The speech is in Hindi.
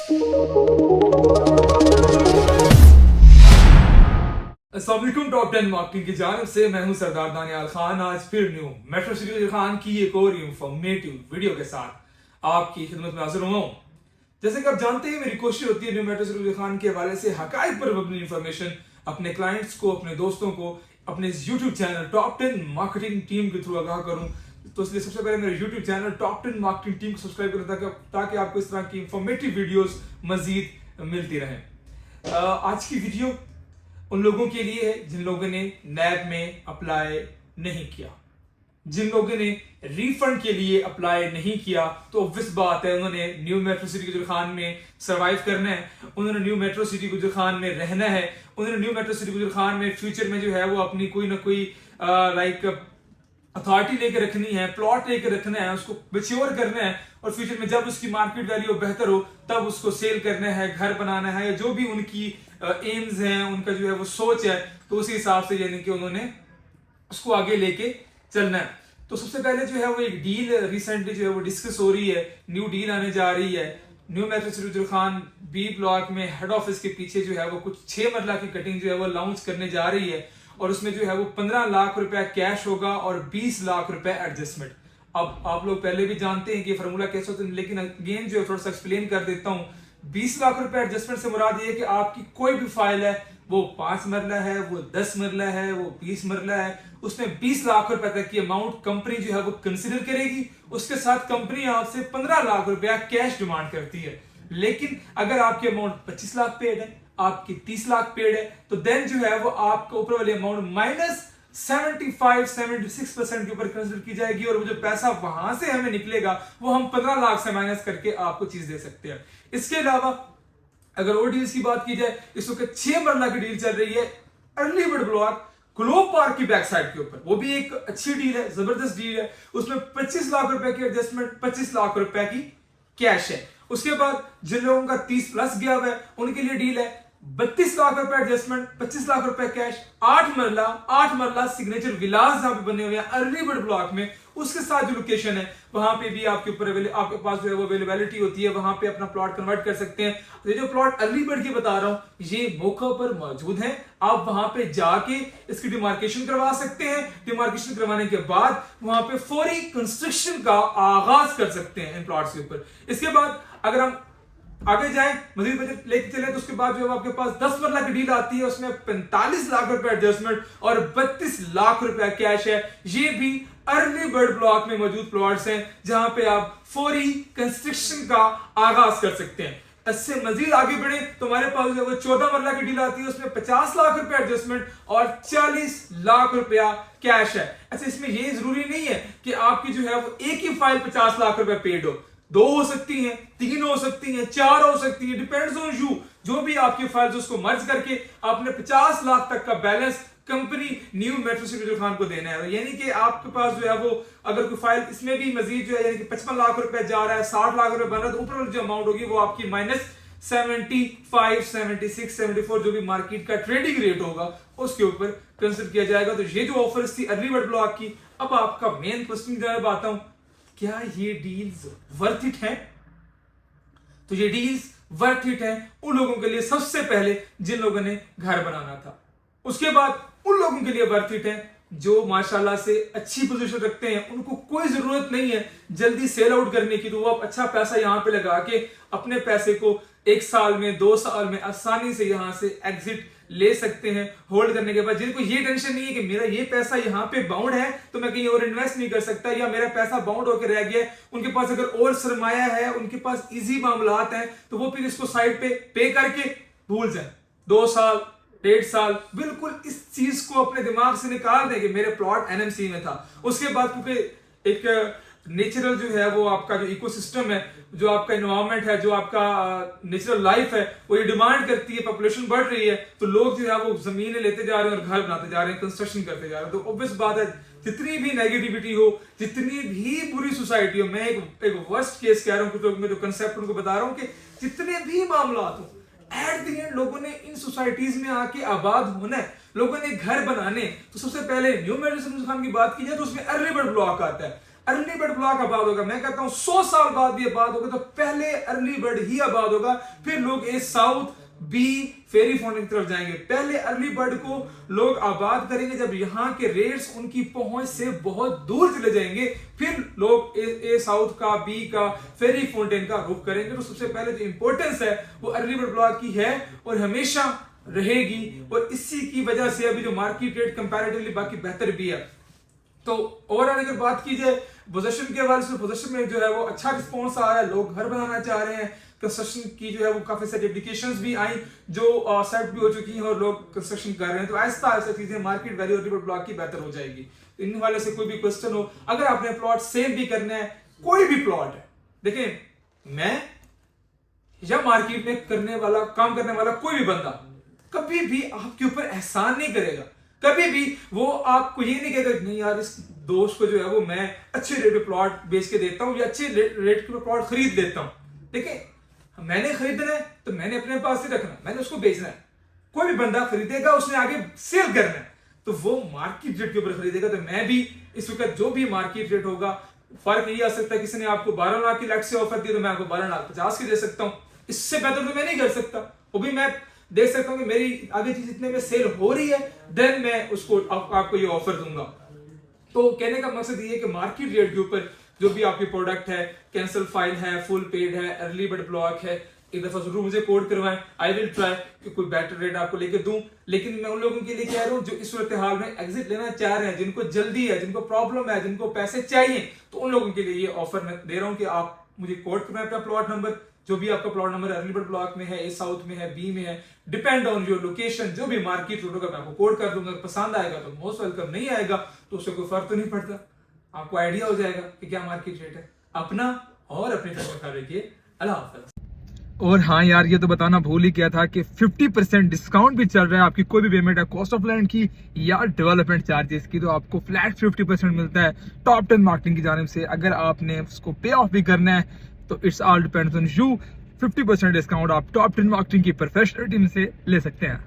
अस्सलाम टॉप 10 मार्केटिंग की जानिब से मैं हूं सरदार दानियाल खान। आज फिर न्यू मेट्रो सिटी खान की एक और इंफॉर्मेटिव वीडियो के साथ आपकी खिदमत में हाजिर हुआ हूं। जैसे कि आप जानते हैं, मेरी कोशिश होती है न्यू मेट्रो सिटी खान के हवाले से हकाइक पर मबनी इंफॉर्मेशन अपने क्लाइंट्स को, अपने दोस्तों को अपने YouTube channel top 10 marketing team के थ्रू आगाह करूं। तो इसलिए सबसे पहले मेरे YouTube channel top 10 marketing team को सब्सक्राइब करें ताकि आपको इस तरह की इंफॉर्मेटिव वीडियोस मजीद मिलती रहें। आज की वीडियो उन लोगों के लिए है जिन लोगों ने नैब में अप्लाई नहीं किया, जिन लोगों ने रिफंड के लिए अप्लाई नहीं किया। तो ऑब्वियस बात है, उन्होंने न्यू मेट्रो सिटी गुजर खान में सरवाइव करना है, उन्होंने न्यू मेट्रो सिटी गुजर खान में रहना है, उन्होंने न्यू मेट्रो सिटी गुजर खान में फ्यूचर में जो है वो अपनी कोई ना कोई अथॉरिटी लेकर रखनी है, प्लॉट लेकर रखना है, उसको मैच्योर करना है और फ्यूचर में जब उसकी मार्केट वैल्यू बेहतर हो तब उसको सेल करना है, घर बनाना है, जो भी उनकी एम्स हैं, उनका जो है वो सोच है, तो उसी हिसाब से यानी कि उन्होंने उसको आगे लेके चलना है। तो सबसे पहले जो है वो एक डील रिसेंटली जो है वो डिस्कस हो रही है, न्यू डील आने जा रही है। न्यू मेट्रो सिटी गुजर खान बी ब्लॉक में हेड ऑफिस के पीछे जो है वो कुछ 6 मरला की कटिंग जो है वो लॉन्च करने जा रही है और उसमें जो है वो 15 लाख रुपए कैश होगा और 20 लाख रुपए एडजस्टमेंट। अब आप लोग पहले भी जानते हैं कि फार्मूला कैसे होता है, लेकिन अगेन जो है थोड़ा सा एक्सप्लेन कर देता हूँ। 20 लाख रुपए एडजस्टमेंट से मुराद ये है कि आपकी कोई भी फाइल है, वो 5 मरला है, वो 10 मरला है, वो 20 मरला है, उसमें 20 लाख रुपए तक की अमाउंट कंपनी जो है वो कंसिडर करेगी। उसके साथ कंपनी आपसे 15 लाख रुपया कैश डिमांड करती है। लेकिन अगर आपकी अमाउंट 25 लाख पेड है, आपकी 30 लाख पेड है, तो देन जो है वो आपका ऊपर वाली अमाउंट माइनस 76% के ऊपर कंसिडर की जाएगी और वो जो पैसा वहां से हमें निकलेगा वो हम 15 लाख से माइनस करके आपको चीज दे सकते हैं। इसके अलावा अगर और डील्स की बात की जाए, इस वक्त 6 मरला की डील चल रही है early bird block globe park की बैक साइड के ऊपर। वो भी एक अच्छी डील है, जबरदस्त डील है। उसमें 25 लाख रुपए की एडजस्टमेंट, 25 लाख रुपए की कैश है। उसके बाद जिन लोगों का 30 प्लस गया हुआ है उनके लिए डील है 32 लाख रुपए एडजस्टमेंट, 25 लाख रुपए कैश, 8 मरला सिग्नेचर विलास जहां पे बने हुए हैं अर्ली बर्ड ब्लॉक में। उसके साथ जो लोकेशन है वहां पे भी आपके ऊपर आपके पास जो है वो अवेलेबिलिटी होती है, वहां पे अपना प्लॉट कन्वर्ट कर सकते हैं। ये जो प्लॉट अर्ली बर्ड की बता रहा हूं ये मौका पर मौजूद है, आप वहां पे जाके इसकी डिमार्केशन करवा सकते हैं। डिमार्केशन करवाने के बाद वहां पे फौरी कंस्ट्रक्शन का आगाज कर सकते हैं इन प्लॉट्स के ऊपर। इसके बाद अगर हम आगे जाए, मजीद बजट लेके चले, तो उसके बाद जो है आपके पास 10 मरला की डील आती है, उसमें 45 लाख रुपए एडजस्टमेंट और 32 लाख रुपए कैश है। ये भी अर्ली बर्ड ब्लॉक में मौजूद प्लॉट्स हैं जहां पे आप फौरी कंस्ट्रक्शन का आगाज कर सकते हैं। इससे मजीद आगे बढ़े तो हमारे पास जो है 14 मरला की डील आती है, उसमें 50 लाख रुपए एडजस्टमेंट और 40 लाख रुपया कैश है। अच्छा, इसमें ये जरूरी नहीं है कि आपकी जो है वो एक ही फाइल 50 लाख रुपए पेड हो, 2 हो सकती हैं, 3 हो सकती हैं, 4 हो सकती है, डिपेंड्स ऑन यू। जो भी आपकी फाइल्स उसको मर्ज करके आपने 50 लाख तक का balance company new metro city गुजर खान को देना है। यानी कि आपके पास जो है वो अगर कोई फाइल इसमें भी मजीद जो है यानी कि 55 लाख रुपए जा रहा है, 60 लाख रुपए बन रहा है, तो ऊपर जो अमाउंट होगी वो आपकी माइनस 75, 76, 74 जो भी मार्केट का ट्रेडिंग रेट होगा उसके ऊपर कंसिडर किया जाएगा। तो ये जो ऑफर्स थी अर्ली बर्ड ब्लॉक की। अब आपका मेन क्वेश्चन की तरफ आता हूं, क्या ये डील्स वर्थ इट है? तो ये डील्स वर्थ इट है उन लोगों के लिए सबसे पहले जिन लोगों ने घर बनाना था। उसके बाद उन लोगों के लिए वर्थ इट है जो माशाल्लाह से अच्छी पोजीशन रखते हैं, उनको कोई जरूरत नहीं है जल्दी सेल आउट करने की, तो वो आप अच्छा पैसा यहां पे लगा के अपने पैसे को 1 साल में 2 साल में आसानी से यहां से एग्जिट ले सकते हैं। होल्ड करने के बाद जिनको ये टेंशन नहीं है कि मेरा ये पैसा यहाँ पे बाउंड है तो मैं कहीं और इन्वेस्ट नहीं कर सकता, या मेरा पैसा बाउंड होकर रह गया है, उनके पास अगर और सरमाया है, उनके पास इजी मामलात हैं, तो वो फिर इसको साइड पे करके भूल जाए। 2 साल 1.5 साल बिल्कुल इस चीज को अपने दिमाग से निकाल दें कि मेरे प्लॉट एनएमसी में था। उसके बाद क्योंकि एक नेचुरल जो है वो आपका जो इकोसिस्टम है, जो आपका एनवायरनमेंट है, जो आपका नेचुरल लाइफ है, वो ये डिमांड करती है, पॉपुलेशन बढ़ रही है, तो लोग जो है वो जमीनें लेते जा रहे हैं और घर बनाते जा रहे हैं, कंस्ट्रक्शन करते जा रहे हैं। तो ऑब्वियस बात है जितनी भी नेगेटिविटी हो, जितनी भी बुरी सोसाइटी हो, मैं एक वर्स्ट केस कह रहा हूँ, तो मैं जो कंसेप्ट उनको बता रहा हूँ कि जितने भी मामला हो, एट द एंड लोगों ने इन सोसाइटीज में आके आबाद होना है, लोगों ने घर बनाने। तो सबसे पहले न्यू मेट्रो सिटी खान की बात की जाए तो उसमें अर्ली बर्ड ब्लॉक आता है। अर्ली बर्ड ब्लॉक आबाद होगा। मैं कहता हूं 100 साल बाद भी आबाद होगा तो पहले अर्ली बर्ड ही आबाद होगा, फिर लोग ए साउथ बी फेरी फाउंटेन की तरफ जाएंगे। पहले अर्ली बर्ड को लोग आबाद करेंगे जब यहाँ के रेट्स उनकी पहुंच से बहुत दूर चले जाएंगे, फिर लोग ए साउथ का बी का फेरी फाउंटेन का रुख करेंगे। तो सबसे पहले जो इंपॉर्टेंस है वो अर्ली बर्ड ब्लॉक की है और हमेशा रहेगी, और इसी की वजह से अभी जो मार्केट रेट कंपैरेटिवली बाकी बेहतर भी है। तो ओवरऑल अगर बात की जाए पोजीशन के हवाले से, पोजीशन में जो है वो अच्छा रिस्पॉन्स आ रहा है, लोग घर बनाना चाह रहे हैं, कंस्ट्रक्शन की जो है वो काफी सारी एप्लीकेशंस भी आई जो सेट भी हो चुकी हैं और लोग कंस्ट्रक्शन कर रहे हैं। तो ऐसा ऐसा चीजें market value early bird block की बेहतर हो जाएगी। तो इन वाले से कोई भी क्वेश्चन हो, अगर आपने प्लॉट सेल भी करना है, कोई भी प्लॉट है, देखिए मैं या मार्केट में करने वाला काम करने वाला कोई भी बंदा कभी भी आपके ऊपर एहसान नहीं करेगा, कभी भी वो आपको ये नहीं कहेगा नहीं यार इस दोस्त को जो है वो मैं अच्छे रेट पे प्लॉट बेच के देता हूं या अच्छे रेट पे प्लॉट खरीद लेता हूं। देखिए मैंने खरीदना है तो मैंने अपने पास ही रखना है, मैंने उसको बेचना है। कोई भी बंदा खरीदेगा उसने आगे सेल करना है तो वो मार्केट रेट के ऊपर खरीदेगा। तो मैं भी इस वक्त जो भी मार्केट रेट होगा, फर्क ये आ सकता है किसी ने आपको 12 लाख की लाख से ऑफर दी तो मैं आपको 12,50,000 की दे सकता हूं, इससे बेहतर तो मैं नहीं कर सकता। वो भी मैं देख सकता हूं कि मेरी आगे चीज इतने में सेल हो रही है, देन मैं उसको आपको ये ऑफर दूंगा। तो कहने का मकसद ये है कि मार्केट रेट के ऊपर जो भी आपकी प्रोडक्ट है, कैंसिल फाइल है, फुल पेड है, अर्ली बर्ड ब्लॉक है, एक दफा जरूर मुझे कोड करवाएं। आई विल ट्राई कि कोई बेटर रेट आपको लेके दूं। लेकिन मैं उन लोगों के लिए कह रहा हूं जो इस सूरत हाल में एग्जिट लेना चाह रहे हैं, जिनको जल्दी है, जिनको प्रॉब्लम है, जिनको पैसे चाहिए, तो उन लोगों के लिए ये ऑफर मैं दे रहा हूं कि आप मुझे कोड करवाएं अपना प्लॉट नंबर, जो भी आपका plot number early bird block में है, ए साउथ में है, बी में है, डिपेंड ऑन योर लोकेशन, जो भी मार्केट रेट होगा मैं आपको कोड कर दूंगा। पसंद आएगा तो मोस्ट वेलकम, नहीं आएगा तो उससे कोई फर्क तो नहीं पड़ता, आपको आइडिया हो जाएगा कि क्या मार्केट रेट है। अपना और अपने फैसला ख्याल रखिए। अल्लाह हाफ़िज़। और हाँ यार, ये तो बताना भूल ही गया था कि 50% डिस्काउंट भी चल रहा है। आपकी कोई भी पेमेंट है कॉस्ट ऑफ लैंड की या डेवलपमेंट चार्जेस की, तो आपको फ्लैट 50% मिलता है टॉप 10 मार्केटिंग की जानिब से। अगर आपने उसको पे ऑफ भी करना है तो it's all depends on you. 50% discount आप टॉप 10 मार्केटिंग की प्रोफेशनल टीम से ले सकते हैं।